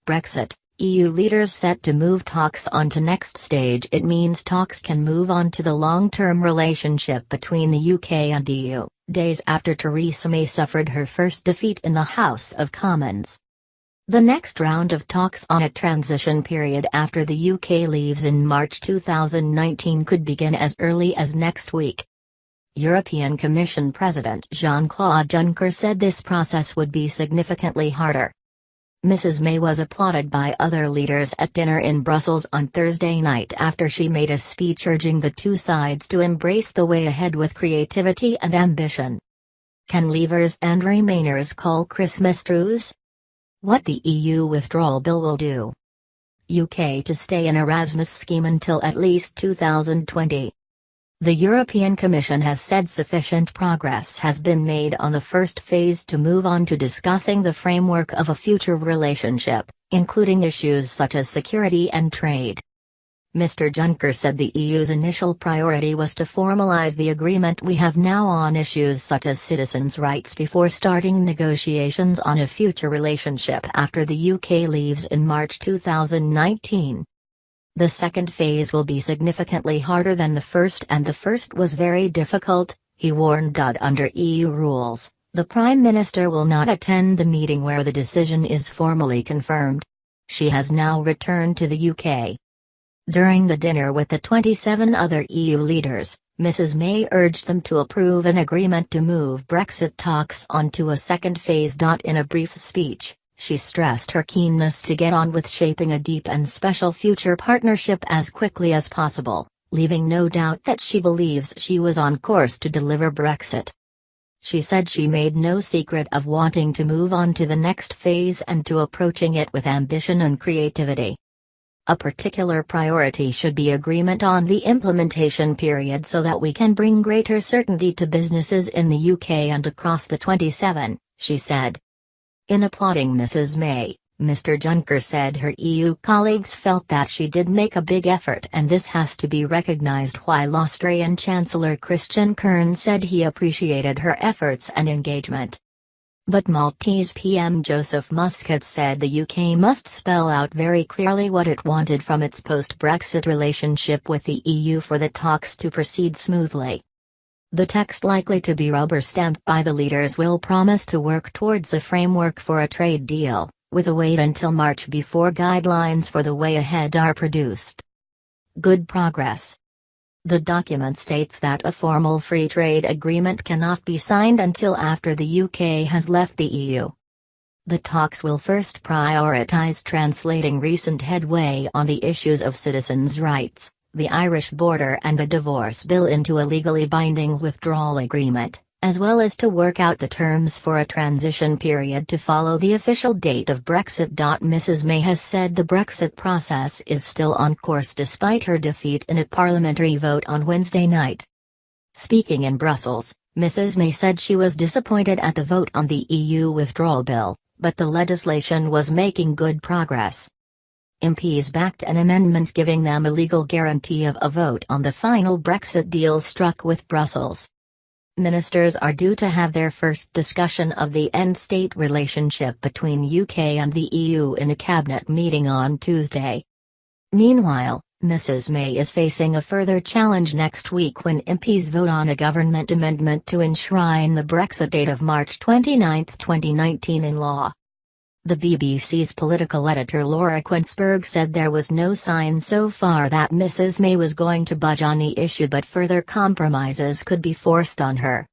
Brexit, EU leaders set to move talks on to next stage. It means talks can move on to the long-term relationship between the UK and EU, days after Theresa May suffered her first defeat in the House of Commons. The next round of talks on a transition period after the UK leaves in March 2019 could begin as early as next week. European Commission President Jean-Claude Juncker said this process would be significantly harder. Mrs. May was applauded by other leaders at dinner in Brussels on Thursday night after she made a speech urging the two sides to embrace the way ahead with creativity and ambition. Can leavers and remainers call Christmas truce? What the EU withdrawal bill will do. UK to stay in Erasmus scheme until at least 2020. The European Commission has said sufficient progress has been made on the first phase to move on to discussing the framework of a future relationship, including issues such as security and trade. Mr. Juncker said the EU's initial priority was to formalize the agreement we have now on issues such as citizens' rights before starting negotiations on a future relationship after the UK leaves in March 2019. The second phase will be significantly harder than the first, and the first was very difficult, he warned. Under EU rules, the Prime Minister will not attend the meeting where the decision is formally confirmed. She has now returned to the UK. During the dinner with the 27 other EU leaders, Mrs. May urged them to approve an agreement to move Brexit talks onto a second phase. In a brief speech, she stressed her keenness to get on with shaping a deep and special future partnership as quickly as possible, leaving no doubt that she believes she was on course to deliver Brexit. She said she made no secret of wanting to move on to the next phase and to approaching it with ambition and creativity. A particular priority should be agreement on the implementation period so that we can bring greater certainty to businesses in the UK and across the 27, she said. In applauding Mrs. May, Mr. Juncker said her EU colleagues felt that she did make a big effort and this has to be recognised, while Austrian Chancellor Christian Kern said he appreciated her efforts and engagement. But Maltese PM Joseph Muscat said the UK must spell out very clearly what it wanted from its post-Brexit relationship with the EU for the talks to proceed smoothly. The text, likely to be rubber-stamped by the leaders, will promise to work towards a framework for a trade deal, with a wait until March before guidelines for the way ahead are produced. Good progress. The document states that a formal free trade agreement cannot be signed until after the UK has left the EU. The talks will first prioritise translating recent headway on the issues of citizens' rights, the Irish border and a divorce bill into a legally binding withdrawal agreement, as well as to work out the terms for a transition period to follow the official date of Brexit. Mrs. May has said the Brexit process is still on course despite her defeat in a parliamentary vote on Wednesday night. Speaking in Brussels, Mrs. May said she was disappointed at the vote on the EU withdrawal bill, but the legislation was making good progress. MPs backed an amendment giving them a legal guarantee of a vote on the final Brexit deal struck with Brussels. Ministers are due to have their first discussion of the end-state relationship between UK and the EU in a cabinet meeting on Tuesday. Meanwhile, Mrs. May is facing a further challenge next week when MPs vote on a government amendment to enshrine the Brexit date of March 29, 2019 in law. The BBC's political editor Laura Quinsberg said there was no sign so far that Mrs. May was going to budge on the issue, but further compromises could be forced on her.